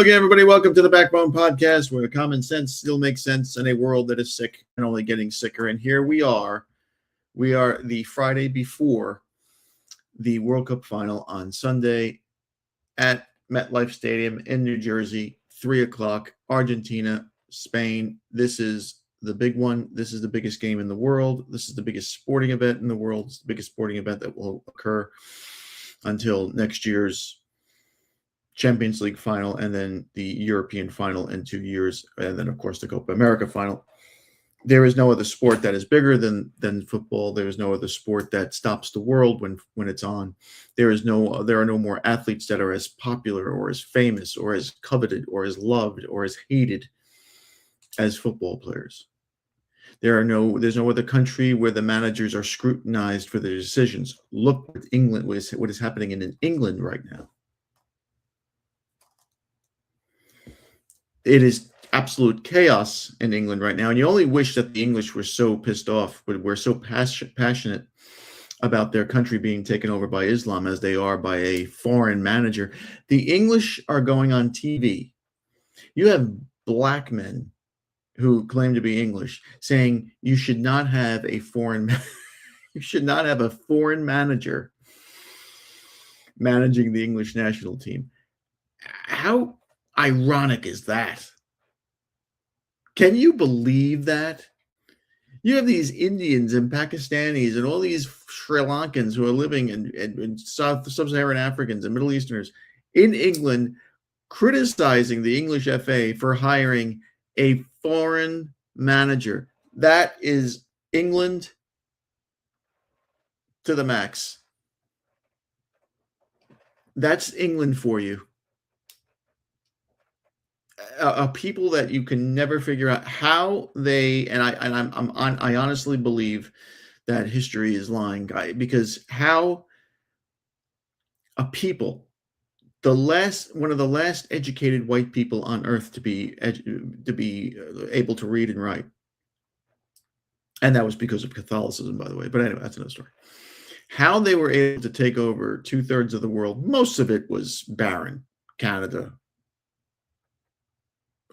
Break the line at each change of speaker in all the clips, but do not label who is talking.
again, everybody. Welcome to the Backbone Podcast, where common sense still makes sense in a world that is sick and only getting sicker. And here we are. We are the Friday before the World Cup final on Sunday at MetLife Stadium in New Jersey, 3 o'clock, Argentina, Spain. This is the big one. This is the biggest game in the world. This is the biggest sporting event in the world. It's the biggest sporting event that will occur until next year's Champions League final, and then the European final in 2 years, and then, of course, the Copa America final. There is no other sport that is bigger than football. There is no other sport that stops the world when it's on. There are no more athletes that are as popular or as famous or as coveted or as loved or as hated as football players. There's no other country where the managers are scrutinized for their decisions. Look at England, what is happening in England right now. It is absolute chaos in England right now. And you only wish that the English were so pissed off, but we're so passionate about their country being taken over by Islam as they are by a foreign manager. The English are going on TV. You have black men who claim to be English saying you should not have a foreign manager managing the English national team. How ironic is that? Can you believe that? You have these Indians and Pakistanis and all these Sri Lankans who are living in sub-Saharan Africans and Middle Easterners in England criticizing the English FA for hiring a foreign manager. That is England to the max. That's England for you. A people that you can never figure out how they, I honestly believe that history is lying, because how a people, one of the last educated white people on earth to be able to read and write, and that was because of Catholicism, by the way. But anyway, that's another story. How they were able to take over 2/3 of the world, most of it was barren, Canada,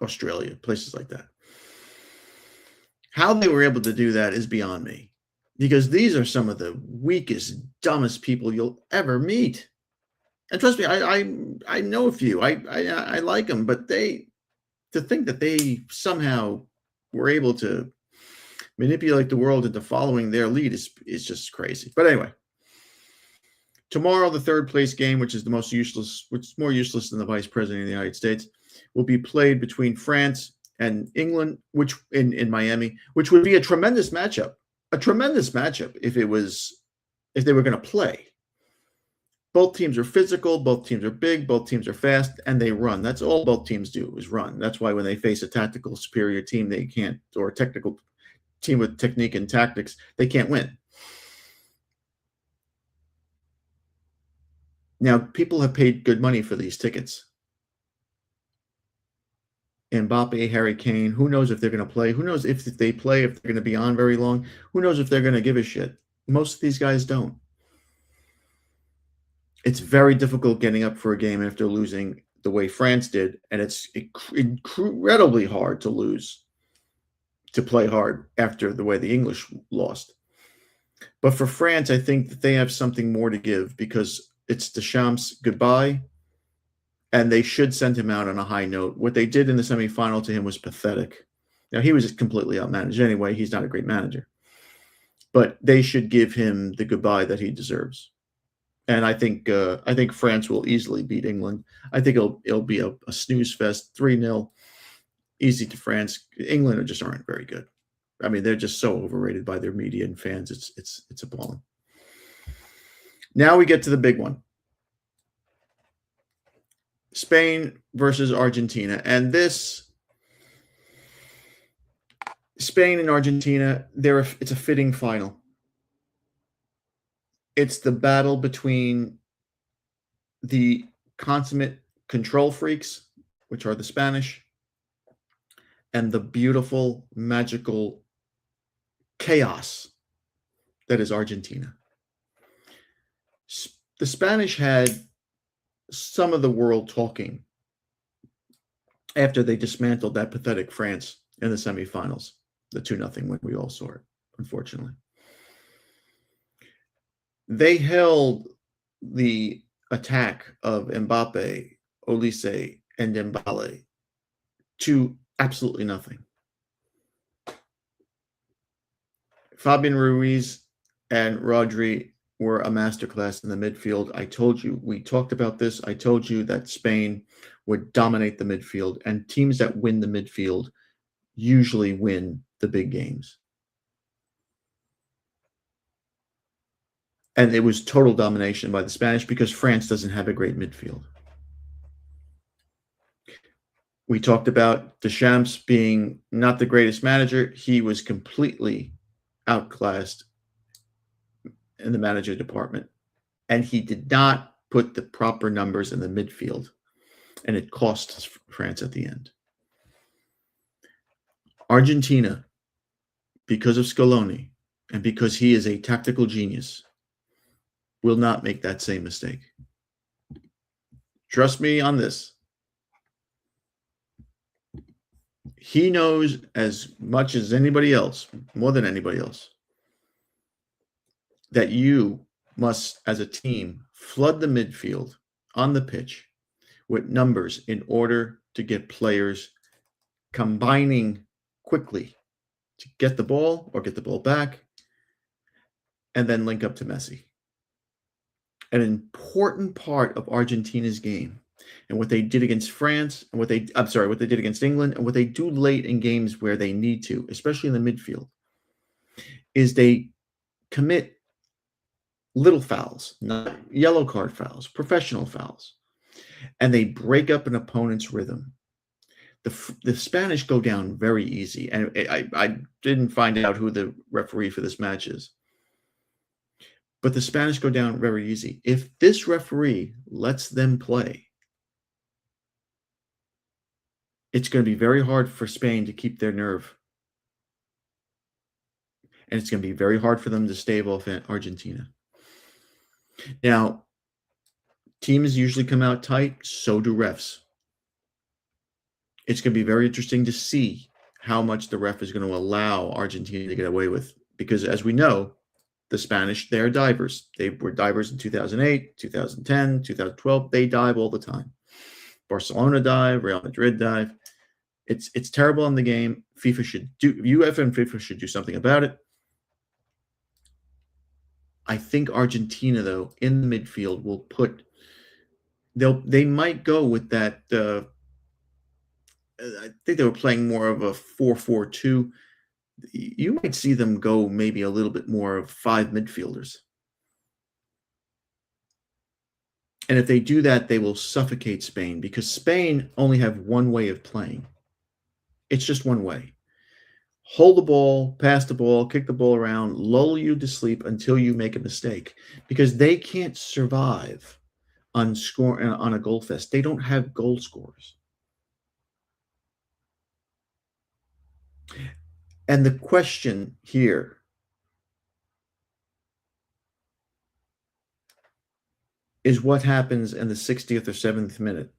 Australia, places like that. How they were able to do that is beyond me, because these are some of the weakest, dumbest people you'll ever meet. And trust me, I know a few. I like them, but to think that they somehow were able to manipulate the world into following their lead is just crazy. But anyway, tomorrow, the third place game, which is more useless than the Vice President of the United States, will be played between France and England, which in Miami, which would be a tremendous matchup. A tremendous matchup if they were going to play. Both teams are physical, both teams are big, both teams are fast, and they run. That's all both teams do, is run. That's why when they face a tactical superior team, they can't, or a technical team with technique and tactics, they can't win. Now, people have paid good money for these tickets. Mbappe, Harry Kane, who knows if they're going to play? Who knows if they play, if they're going to be on very long? Who knows if they're going to give a shit? Most of these guys don't. It's very difficult getting up for a game after losing the way France did, and it's incredibly hard to lose, to play hard after the way the English lost. But for France, I think that they have something more to give, because it's Deschamps' goodbye, and they should send him out on a high note. What they did in the semifinal to him was pathetic. Now, he was completely outmanaged anyway. He's not a great manager. But they should give him the goodbye that he deserves. And I think France will easily beat England. I think it'll be a snooze fest, 3-0, easy to France. England just aren't very good. I mean, they're just so overrated by their media and fans. It's appalling. Now we get to the big one. Spain versus Argentina. And this Spain and Argentina, it's a fitting final. It's the battle between the consummate control freaks, which are the Spanish, and the beautiful, magical chaos that is Argentina. The Spanish had some of the world talking after they dismantled that pathetic France in the semifinals, the 2-0 win. We all saw it, unfortunately. They held the attack of Mbappe, Olise, and Dembele to absolutely nothing. Fabian Ruiz and Rodri were a masterclass in the midfield. I told you, we talked about this. I told you that Spain would dominate the midfield, and teams that win the midfield usually win the big games. And it was total domination by the Spanish because France doesn't have a great midfield. We talked about Deschamps being not the greatest manager. He was completely outclassed in the manager department. And he did not put the proper numbers in the midfield. And it cost France at the end. Argentina, because of Scaloni and because he is a tactical genius, will not make that same mistake. Trust me on this. He knows as much as anybody else, more than anybody else, that you must, as a team, flood the midfield on the pitch with numbers in order to get players combining quickly to get the ball or get the ball back and then link up to Messi. An important part of Argentina's game and what they did against France and what they did against England and what they do late in games where they need to, especially in the midfield, is they commit little fouls, not yellow card fouls, professional fouls, and they break up an opponent's rhythm. The Spanish go down very easy, and I didn't find out who the referee for this match is, but the Spanish go down very easy. If this referee lets them play, it's going to be very hard for Spain to keep their nerve, and it's going to be very hard for them to stave off Argentina. Now, teams usually come out tight, so do refs. It's going to be very interesting to see how much the ref is going to allow Argentina to get away with. Because as we know, the Spanish, they're divers. They were divers in 2008, 2010, 2012. They dive all the time. Barcelona dive, Real Madrid dive. It's terrible in the game. UEFA and FIFA should do something about it. I think Argentina, though, in the midfield will they might go with that. I think they were playing more of a 4-4-2. You might see them go maybe a little bit more of 5 midfielders. And if they do that, they will suffocate Spain because Spain only have one way of playing. It's just one way. Hold the ball, pass the ball, kick the ball around, lull you to sleep until you make a mistake because they can't survive on a goal fest. They don't have goal scorers. And the question here is what happens in the 60th or 70th minute.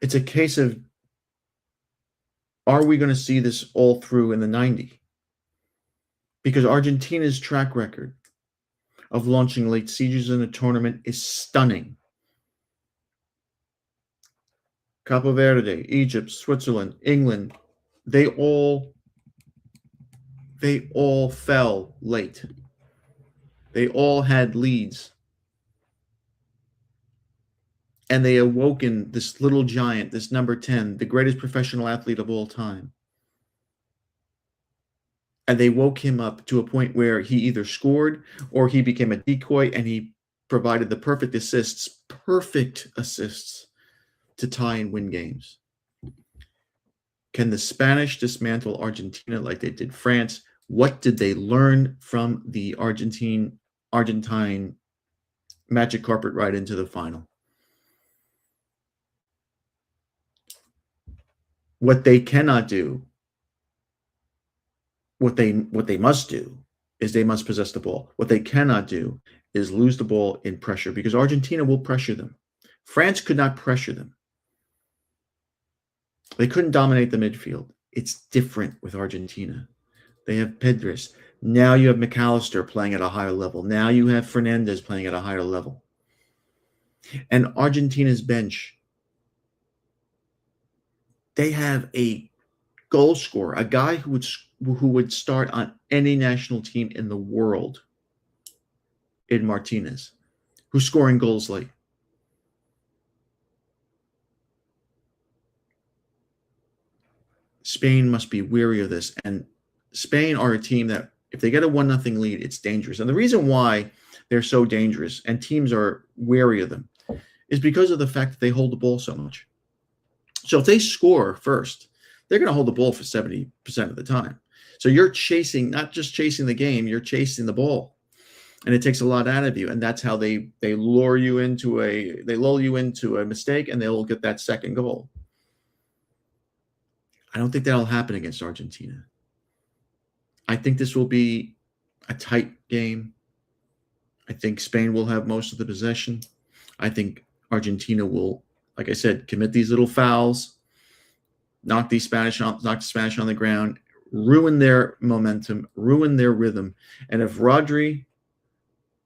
It's a case of, are we going to see this all through in the 90? Because Argentina's track record of launching late sieges in a tournament is stunning. Capo Verde, Egypt, Switzerland, England, they all fell late. They all had leads. And they awoken this little giant, this number 10, the greatest professional athlete of all time. And they woke him up to a point where he either scored or he became a decoy and he provided the perfect assists to tie and win games. Can the Spanish dismantle Argentina like they did France? What did they learn from the Argentine magic carpet ride into the final? What they cannot do, what they must do is they must possess the ball. What they cannot do is lose the ball in pressure because Argentina will pressure them. France could not pressure them. They couldn't dominate the midfield. It's different with Argentina. They have Pedres. Now you have McAllister playing at a higher level. Now you have Fernandez playing at a higher level. And Argentina's bench, they have a goal scorer, a guy who would start on any national team in the world, in Martinez, who's scoring goals late. Spain must be weary of this. And Spain are a team that if they get a 1-0 lead, it's dangerous. And the reason why they're so dangerous and teams are wary of them is because of the fact that they hold the ball so much. So if they score first, they're going to hold the ball for 70% of the time. So you're chasing, not just chasing the game, you're chasing the ball. And it takes a lot out of you. And that's how they lull you into a mistake, and they'll get that second goal. I don't think that'll happen against Argentina. I think this will be a tight game. I think Spain will have most of the possession. I think Argentina will, like I said, commit these little fouls, knock the Spanish on the ground, ruin their momentum, ruin their rhythm. And if Rodri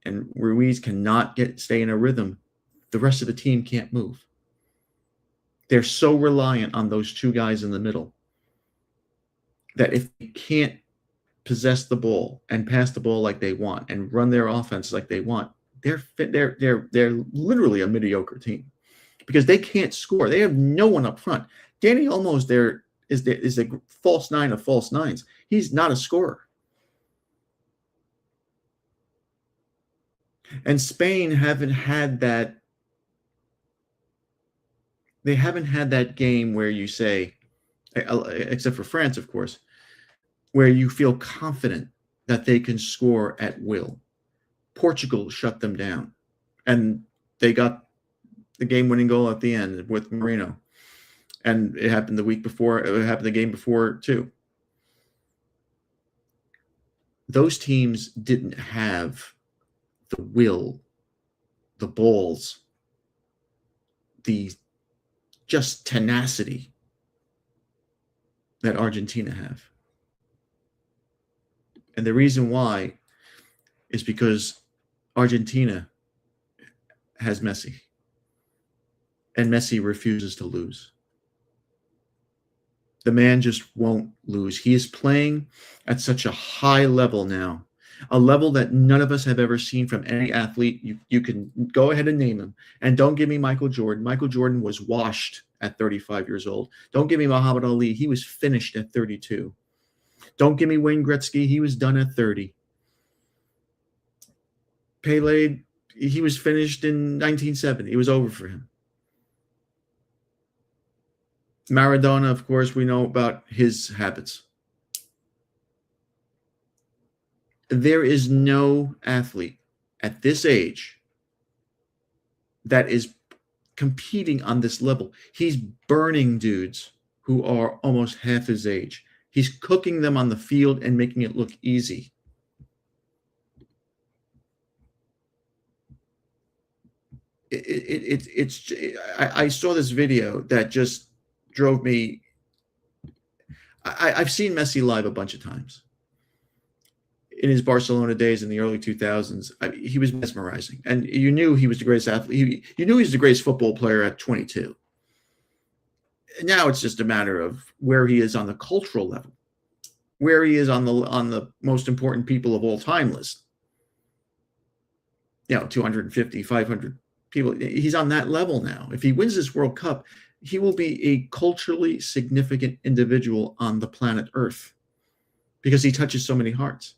and Ruiz cannot stay in a rhythm, the rest of the team can't move. They're so reliant on those two guys in the middle that if they can't possess the ball and pass the ball like they want and run their offense like they want, they're literally a mediocre team because they can't score. They have no one up front. Danny Olmo's is a false nine of false nines. He's not a scorer. And Spain haven't had that. They haven't had that game where you say, except for France, of course, where you feel confident that they can score at will. Portugal shut them down, and they got the game-winning goal at the end with Marino. And it happened the week before. It happened the game before, too. Those teams didn't have the will, the balls, the just tenacity that Argentina have. And the reason why is because Argentina has Messi, and Messi refuses to lose. The man just won't lose. He is playing at such a high level now, a level that none of us have ever seen from any athlete. You can go ahead and name him. And don't give me Michael Jordan. Michael Jordan was washed at 35 years old. Don't give me Muhammad Ali. He was finished at 32. Don't give me Wayne Gretzky. He was done at 30. Pele, he was finished in 1970. It was over for him. Maradona, of course, we know about his habits. There is no athlete at this age that is competing on this level. He's burning dudes who are almost half his age. He's cooking them on the field and making it look easy. I saw this video that just drove me. I've seen Messi live a bunch of times. In his Barcelona days in the early 2000s, he was mesmerizing. And you knew he was the greatest athlete. You knew he was the greatest football player at 22. Now it's just a matter of where he is on the cultural level, where he is on the most important people of all time list. 250, 500 people. He's on that level now. If he wins this World Cup, he will be a culturally significant individual on the planet Earth because he touches so many hearts.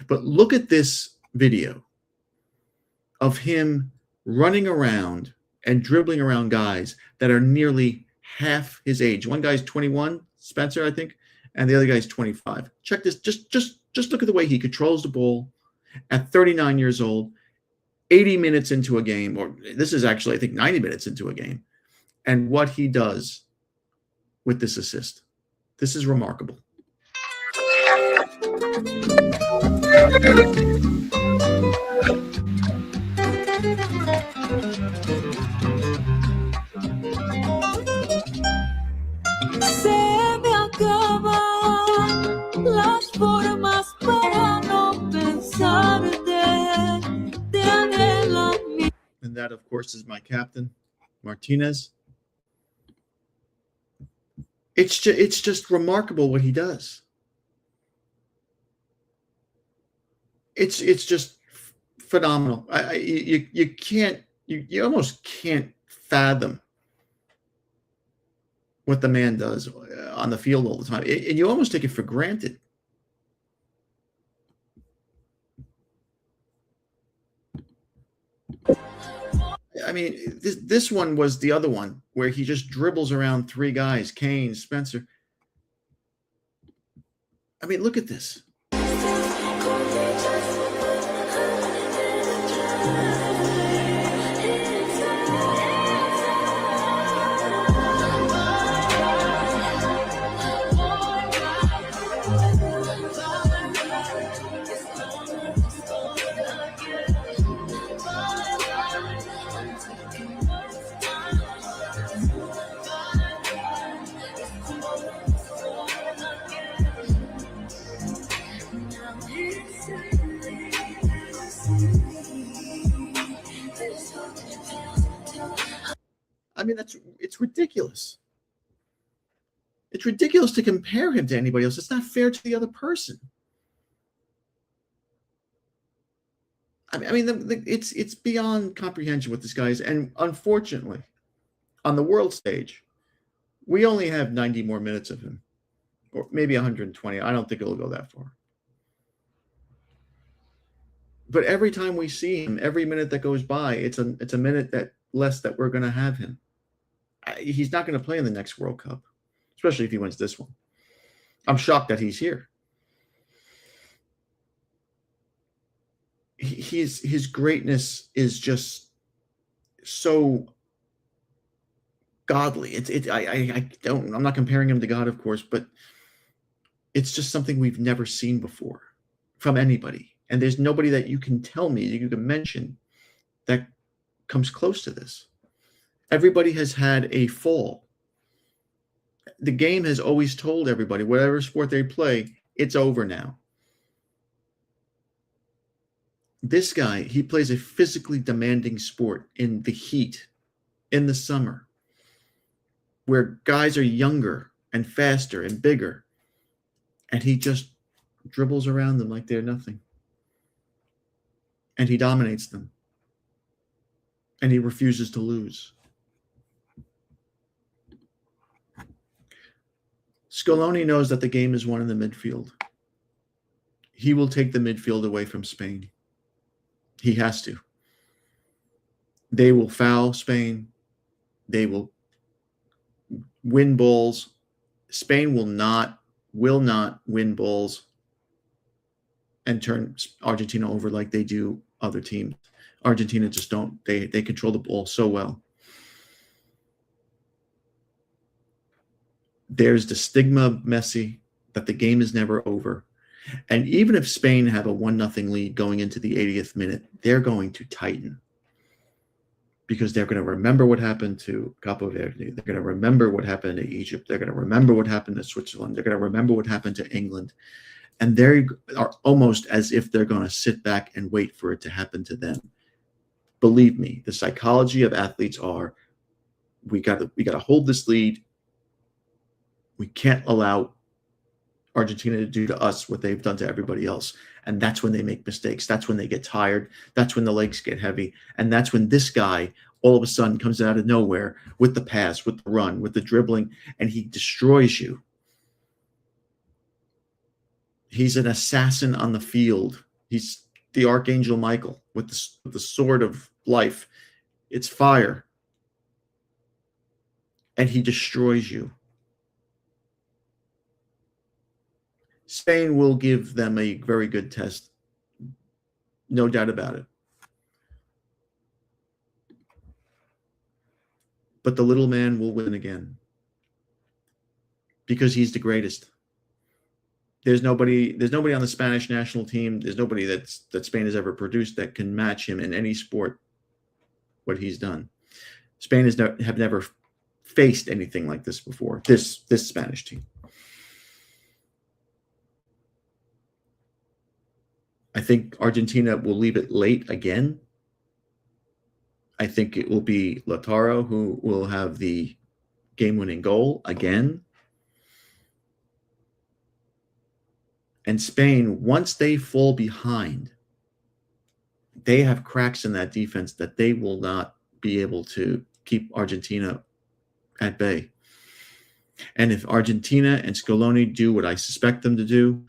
But look at this video of him running around and dribbling around guys that are nearly half his age. One guy's 21, Spencer, I think, and the other guy's 25. Check this. Just look at the way he controls the ball at 39 years old, 80 minutes into a game, or this is actually, I think, 90 minutes into a game, and what he does with this assist. This is remarkable.
Se me acaban las formas para no pensarte. Te haré la
And that, of course, is my captain, Martinez. It's just remarkable what he does. It's just phenomenal. You can't you almost can't fathom what the man does on the field all the time, and you almost take it for granted. I mean, this one was the other one where he just dribbles around three guys, Kane, Spencer. I mean, look at this. I mean, it's ridiculous. It's ridiculous to compare him to anybody else. It's not fair to the other person. I mean, it's beyond comprehension what this guy is. And unfortunately, on the world stage, we only have 90 more minutes of him, or maybe 120. I don't think it'll go that far. But every time we see him, every minute that goes by, it's a minute that less that we're going to have him. He's not going to play in the next World Cup, especially if he wins this one. I'm shocked that he's here. His greatness is just so godly. I'm not comparing him to God, of course, but it's just something we've never seen before from anybody. And there's nobody that you can tell me, that you can mention, that comes close to this. Everybody has had a fall. The game has always told everybody, whatever sport they play, it's over now. This guy, he plays a physically demanding sport in the heat, in the summer, where guys are younger and faster and bigger, and he just dribbles around them like they're nothing. And he dominates them. And he refuses to lose. Scaloni knows that the game is won in the midfield. He will take the midfield away from Spain. He has to. They will foul Spain. They will win balls. Spain will not win balls and turn Argentina over like they do other teams. Argentina just don't. They control the ball so well. There's the stigma of Messi that the game is never over. And even if Spain have a 1-0 lead going into the 80th minute, they're going to tighten, because they're going to remember what happened to Capo Verde. They're going to remember what happened to Egypt. They're going to remember what happened to Switzerland. They're going to remember what happened to England. And they are almost as if they're going to sit back and wait for it to happen to them. Believe me, the psychology of athletes are, we got to hold this lead. We can't allow Argentina to do to us what they've done to everybody else. And that's when they make mistakes. That's when they get tired. That's when the legs get heavy. And that's when this guy all of a sudden comes out of nowhere with the pass, with the run, with the dribbling, and he destroys you. He's an assassin on the field. He's the Archangel Michael with the sword of life. It's fire. And he destroys you. Spain will give them a very good test. No doubt about it. But the little man will win again, because he's the greatest. There's nobody on the Spanish national team. There's nobody that Spain has ever produced that can match him in any sport, what he's done. Spain have never faced anything like this before, this Spanish team. I think Argentina will leave it late again. I think it will be Lautaro who will have the game-winning goal again. And Spain, once they fall behind, they have cracks in that defense that they will not be able to keep Argentina at bay. And if Argentina and Scaloni do what I suspect them to do,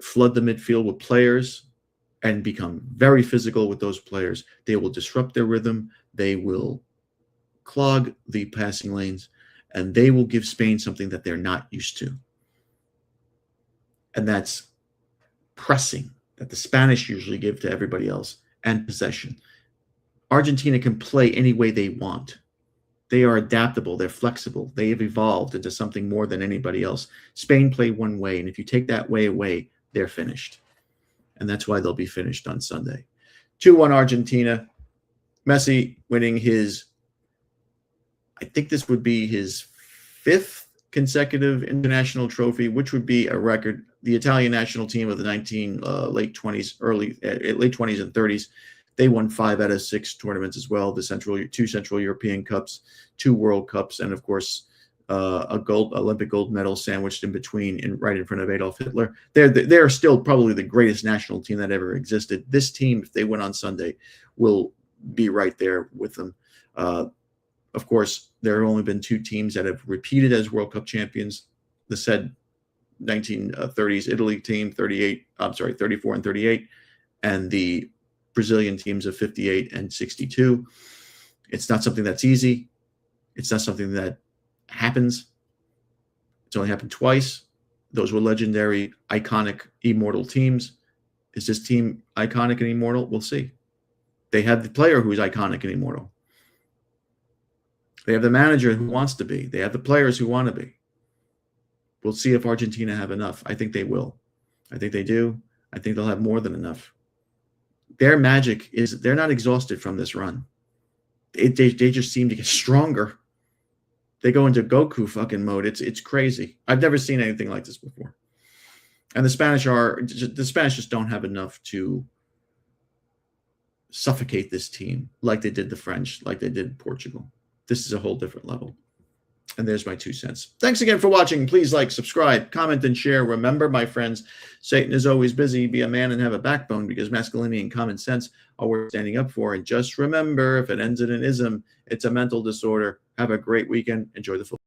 flood the midfield with players and become very physical with those players, they will disrupt their rhythm, they will clog the passing lanes, and they will give Spain something that they're not used to. And that's pressing that the Spanish usually give to everybody else, and possession. Argentina can play any way they want. They are adaptable. They're flexible. They have evolved into something more than anybody else. Spain play one way, and if you take that way away, they're finished. And that's why they'll be finished on Sunday. 2-1 Argentina. Messi winning his, I think this would be his 5th consecutive international trophy, which would be a record. The Italian national team of the late 20s and 30s, they won 5 out of 6 tournaments as well. The 2 Central European Cups, 2 World Cups, and of course a Olympic gold medal sandwiched in between, right in front of Adolf Hitler. They're still probably the greatest national team that ever existed. This team, if they win on Sunday, will be right there with them. Of course, there have only been 2 teams that have repeated as World Cup champions. The said 1930s Italy team, 34 and 38, and the Brazilian teams of 58 and 62. It's not something that's easy. It's not something that happens. It's only happened twice. Those were legendary, iconic, immortal teams. Is this team iconic and immortal? We'll see. They have the player who's iconic and immortal. They have the manager who wants to be. They have the players who want to be. We'll see if Argentina have enough. I think they will. I think they do. I think they'll have more than enough. Their magic is they're not exhausted from this run. They just seem to get stronger. They go into Goku fucking mode. It's crazy. I've never seen anything like this before. And the Spanish just don't have enough to suffocate this team like they did the French, like they did Portugal. This is a whole different level. And there's my 2 cents. Thanks again for watching. Please like, subscribe, comment, and share. Remember, my friends, Satan is always busy. Be a man and have a backbone, because masculinity and common sense are worth standing up for. And just remember, if it ends in an ism, it's a mental disorder. Have a great weekend. Enjoy the football.